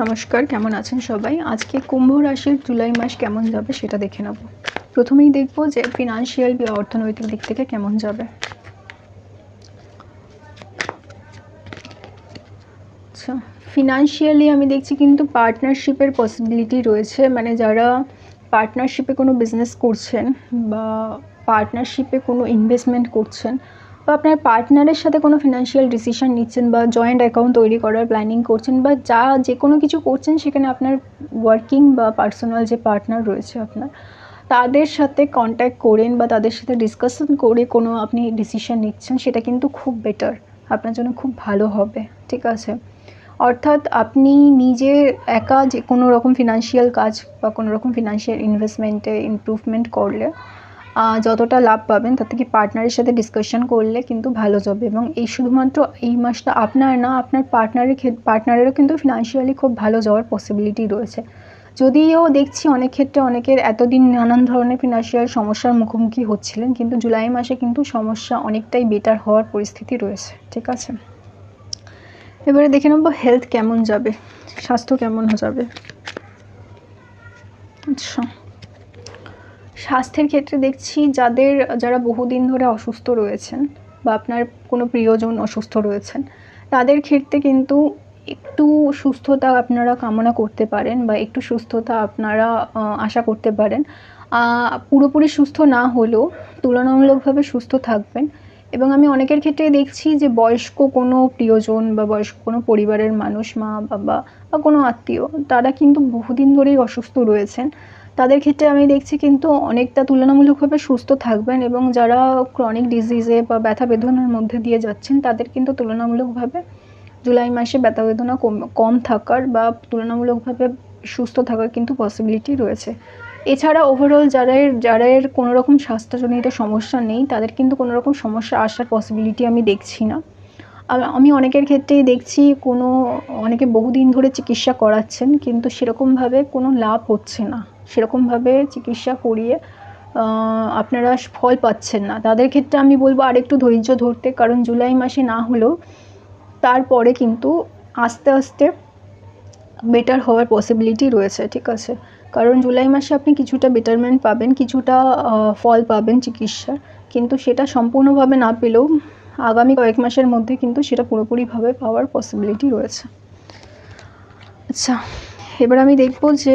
নমস্কার, কেমন আছেন সবাই? আজকে কুম্ভ রাশির জুলাই মাস কেমন যাবে সেটা দেখে নেব। প্রথমেই দেখব যে ফিনান্সিয়াল বা অর্থনৈতিক দিক থেকে কেমন যাবে। আচ্ছা, ফিনান্সিয়ালি আমি দেখছি কিন্তু পার্টনারশিপের পসিবিলিটি রয়েছে, মানে যারা পার্টনারশিপে কোনো বিজনেস করছেন বা পার্টনারশিপে কোনো ইনভেস্টমেন্ট করছেন বা আপনার পার্টনারের সাথে কোনো ফিনান্সিয়াল ডিসিশন নিচ্ছেন বা জয়েন্ট অ্যাকাউন্ট তৈরি করার প্ল্যানিং করছেন বা যে কোনো কিছু করছেন, সেখানে আপনার ওয়ার্কিং বা পার্সোনাল যে পার্টনার রয়েছে আপনার, তাদের সাথে কন্ট্যাক্ট করেন বা তাদের সাথে ডিসকাশন করে কোনো আপনি ডিসিশন নিচ্ছেন, সেটা কিন্তু খুব বেটার, আপনার জন্য খুব ভালো হবে। ঠিক আছে, অর্থাৎ আপনি নিজে একা যে কোনো রকম ফিনান্সিয়াল কাজ বা কোনো রকম ফিনান্সিয়াল ইনভেস্টমেন্টে ইমপ্রুভমেন্ট করলে যতটা লাভ পাবেন, তার থেকে পার্টনারের সাথে ডিসকাশন করলে কিন্তু ভালো যাবে। এবং এই শুধুমাত্র এই মাসটা আপনার না, আপনার পার্টনারেরও কিন্তু ফিনান্সিয়ালি খুব ভালো যাওয়ার পসিবিলিটি রয়েছে। যদিও দেখছি অনেক ক্ষেত্রে অনেকের এতদিন নানান ধরনের ফিনান্সিয়াল সমস্যার মুখোমুখি হচ্ছিলেন, কিন্তু জুলাই মাসে কিন্তু সমস্যা অনেকটাই বেটার হওয়ার পরিস্থিতি রয়েছে। ঠিক আছে, এবারে দেখে নেব হেলথ কেমন যাবে, স্বাস্থ্য কেমন যাবে। আচ্ছা, স্বাস্থ্যের ক্ষেত্রে দেখছি যারা বহুদিন ধরে অসুস্থ রয়েছেন বা আপনার কোনো প্রিয়জন অসুস্থ রয়েছেন, তাদের ক্ষেত্রে কিন্তু একটু সুস্থতা আপনারা কামনা করতে পারেন বা একটু সুস্থতা আপনারা আশা করতে পারেন। পুরোপুরি সুস্থ না হলেও তুলনামূলকভাবে সুস্থ থাকবেন। এবং আমি অনেকের ক্ষেত্রেই দেখছি যে বয়স্ক কোনো প্রিয়জন বা বয়স্ক কোনো পরিবারের মানুষ, মা বাবা বা কোনো আত্মীয়, তারা কিন্তু বহুদিন ধরেই অসুস্থ রয়েছেন। তাদের ক্ষেত্রে আমি দেখছি কিন্তু অনেকটা তুলনামূলকভাবে সুস্থ থাকবেন। এবং যারা ক্রনিক ডিজিজে বা ব্যথা বেদনার মধ্যে দিয়ে যাচ্ছেন, তাদের কিন্তু তুলনামূলকভাবে জুলাই মাসে ব্যথা বেদনা কম থাকার বা তুলনামূলকভাবে সুস্থ থাকার কিন্তু পসিবিলিটি রয়েছে। এছাড়া ওভারঅল যাদের কোনো রকম স্বাস্থ্যজনিত সমস্যা নেই, তাদের কিন্তু কোনো রকম সমস্যা আসার পসিবিলিটি আমি দেখছি না। আমি অনেকের ক্ষেত্রেই দেখছি অনেকে বহুদিন ধরে চিকিৎসা করাচ্ছেন, কিন্তু সেরকমভাবে কোনো লাভ হচ্ছে না, সেরকমভাবে চিকিৎসা করিয়ে আপনারা ফল পাচ্ছেন না। তাদের ক্ষেত্রে আমি বলবো আরেকটু ধৈর্য ধরতে, কারণ জুলাই মাসে না হলেও তারপরে কিন্তু আস্তে আস্তে বেটার হওয়ার পসিবিলিটি রয়েছে। ঠিক আছে, কারণ জুলাই মাসে আপনি কিছুটা বেটারমেন্ট পাবেন, কিছুটা ফল পাবেন চিকিৎসার, কিন্তু সেটা সম্পূর্ণভাবে না পেলেও আগামী কয়েক মাসের মধ্যে কিন্তু সেটা পুরোপুরিভাবে পাওয়ার পসিবিলিটি রয়েছে। আচ্ছা, এবার আমি দেখব যে